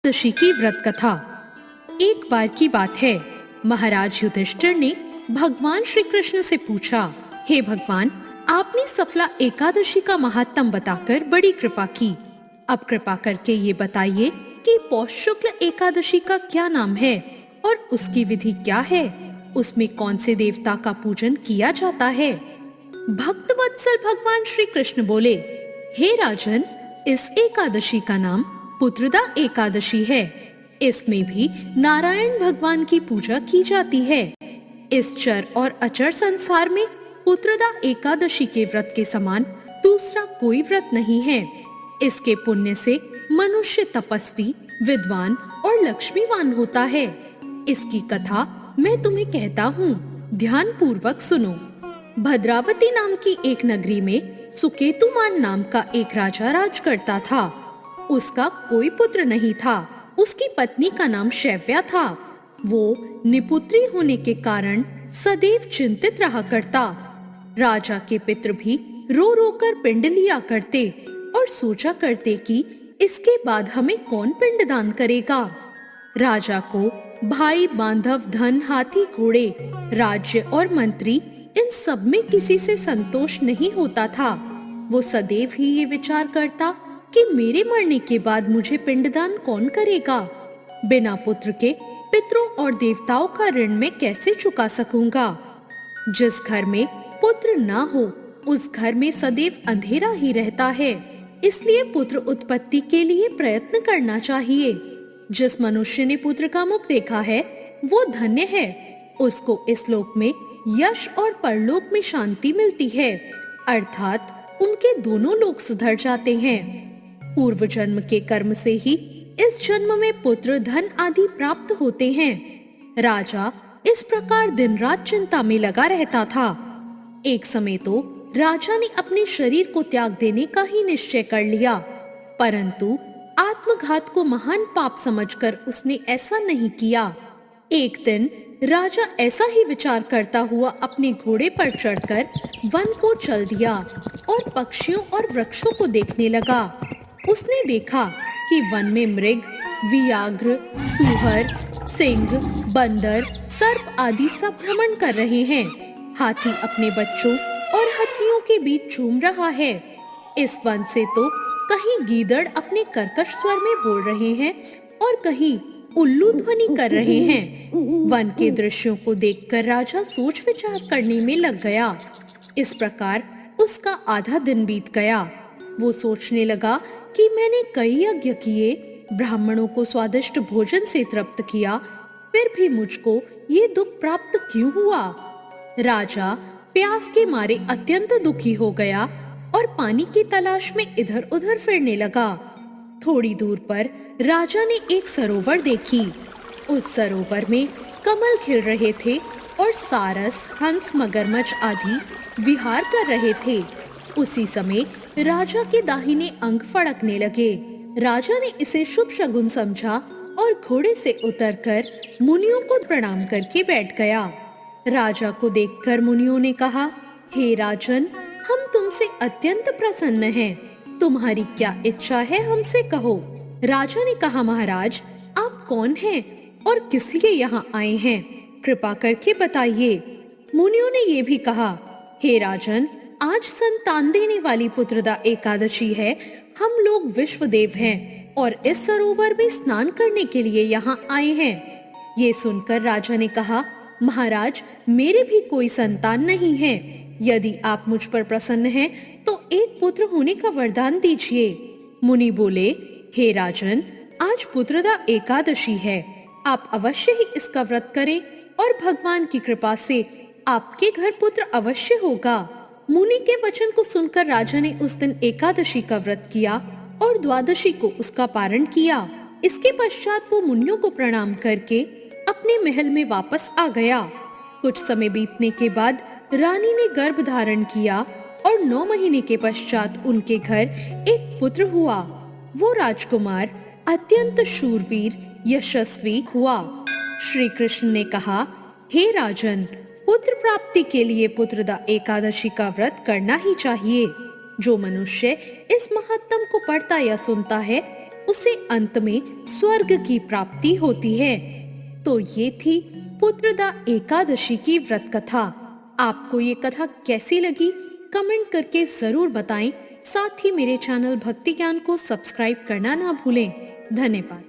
एकादशी की व्रत कथा। एक बार की बात है, महाराज युधिष्ठिर ने भगवान श्री कृष्ण से पूछा, हे भगवान, आपने सफला एकादशी का महात्म बताकर बड़ी कृपा की। अब कृपा करके ये बताइए कि पौष शुक्ल एकादशी का क्या नाम है और उसकी विधि क्या है, उसमें कौन से देवता का पूजन किया जाता है। भक्त वत्सल भगवान श्री कृष्ण बोले, हे राजन, इस एकादशी का नाम पुत्रदा एकादशी है। इसमें भी नारायण भगवान की पूजा की जाती है। इस चर और अचर संसार में पुत्रदा एकादशी के व्रत के समान दूसरा कोई व्रत नहीं है। इसके पुण्य से मनुष्य तपस्वी, विद्वान और लक्ष्मीवान होता है। इसकी कथा मैं तुम्हें कहता हूँ, ध्यान पूर्वक सुनो। भद्रावती नाम की एक नगरी में सुकेतुमान नाम का एक राजा राज करता था। उसका कोई पुत्र नहीं था। उसकी पत्नी का नाम शैव्या था। वो निपुत्री होने के कारण सदैव चिंतित रहा करता। राजा के पितृ भी रो रो कर पिंड लिया करते और सोचा करते कि इसके बाद हमें कौन पिंडदान करेगा। राजा को भाई, बांधव, धन, हाथी, घोड़े, राज्य और मंत्री, इन सब में किसी से संतोष नहीं होता था। वो सदैव ही ये विचार करता कि मेरे मरने के बाद मुझे पिंडदान कौन करेगा। बिना पुत्र के पितरों और देवताओं का ऋण मैं कैसे चुका सकूंगा। जिस घर में पुत्र ना हो उस घर में सदैव अंधेरा ही रहता है। इसलिए पुत्र उत्पत्ति के लिए प्रयत्न करना चाहिए। जिस मनुष्य ने पुत्र का मुख देखा है वो धन्य है। उसको इस लोक में यश और परलोक में शांति मिलती है, अर्थात उनके दोनों लोक सुधर जाते हैं। पूर्व जन्म के कर्म से ही इस जन्म में पुत्र, धन आदि प्राप्त होते हैं। राजा इस प्रकार दिन रात चिंता में लगा रहता था। एक समय तो राजा ने अपने शरीर को त्याग देने का ही निश्चय कर लिया, परंतु आत्मघात को महान पाप समझकर उसने ऐसा नहीं किया। एक दिन राजा ऐसा ही विचार करता हुआ अपने घोड़े पर चढ़कर वन को चल दिया और पक्षियों और वृक्षों को देखने लगा। उसने देखा कि वन में मृग, व्याघ्र, सूअर, सिंह, बंदर, सर्प आदि सब भ्रमण कर रहे हैं। हाथी अपने बच्चों और हत्तियों के बीच झूम रहा है। इस वन से तो कहीं गीदड़ अपने कर्कश स्वर में बोल रहे हैं और कहीं उल्लू ध्वनि कर रहे हैं। वन के दृश्यों को देखकर राजा सोच विचार करने में लग गया। इस प्रकार उसका आधा दिन बीत गया। वो सोचने लगा कि मैंने कई यज्ञ किए, ब्राह्मणों को स्वादिष्ट भोजन से तृप्त किया, फिर भी मुझको ये दुख प्राप्त क्यों हुआ। राजा प्यास के मारे अत्यंत दुखी हो गया और पानी की तलाश में इधर उधर फिरने लगा। थोड़ी दूर पर राजा ने एक सरोवर देखी। उस सरोवर में कमल खिल रहे थे और सारस, हंस, मगरमच्छ आदि विहार कर रहे थे। उसी समय राजा के दाहिने अंग फड़कने लगे। राजा ने इसे शुभ शगुन समझा और घोड़े से उतरकर मुनियों को प्रणाम करके बैठ गया। राजा को देखकर मुनियों ने कहा, हे राजन, हम तुमसे अत्यंत प्रसन्न हैं। तुम्हारी क्या इच्छा है हमसे कहो। राजा ने कहा, महाराज, आप कौन हैं और किस लिए यहाँ आए हैं, कृपा करके बताइए। मुनियों ने ये भी कहा, हे राजन, आज संतान देने वाली पुत्रदा एकादशी है। हम लोग विश्वदेव हैं और इस सरोवर में स्नान करने के लिए यहाँ आए हैं। ये सुनकर राजा ने कहा, महाराज, मेरे भी कोई संतान नहीं है। यदि आप मुझ पर प्रसन्न हैं तो एक पुत्र होने का वरदान दीजिए। मुनि बोले, हे राजन, आज पुत्रदा एकादशी है। आप अवश्य ही इसका व्रत करें और भगवान की कृपा से आपके घर पुत्र अवश्य होगा। मुनि के वचन को सुनकर राजा ने उस दिन एकादशी का व्रत किया और द्वादशी को उसका पारण किया। इसके पश्चात वो मुनियों को प्रणाम करके अपने महल में वापस आ गया। कुछ समय बीतने के बाद रानी ने गर्भ धारण किया और 9 महीने के पश्चात उनके घर एक पुत्र हुआ। वो राजकुमार अत्यंत शूरवीर, यशस्वी हुआ। श्री कृष्ण ने कहा, हे राजन, पुत्र प्राप्ति के लिए पुत्रदा एकादशी का व्रत करना ही चाहिए। जो मनुष्य इस महात्म को पढ़ता या सुनता है उसे अंत में स्वर्ग की प्राप्ति होती है। तो ये थी पुत्रदा एकादशी की व्रत कथा। आपको ये कथा कैसी लगी कमेंट करके जरूर बताएं। साथ ही मेरे चैनल भक्ति ज्ञान को सब्सक्राइब करना ना भूलें। धन्यवाद।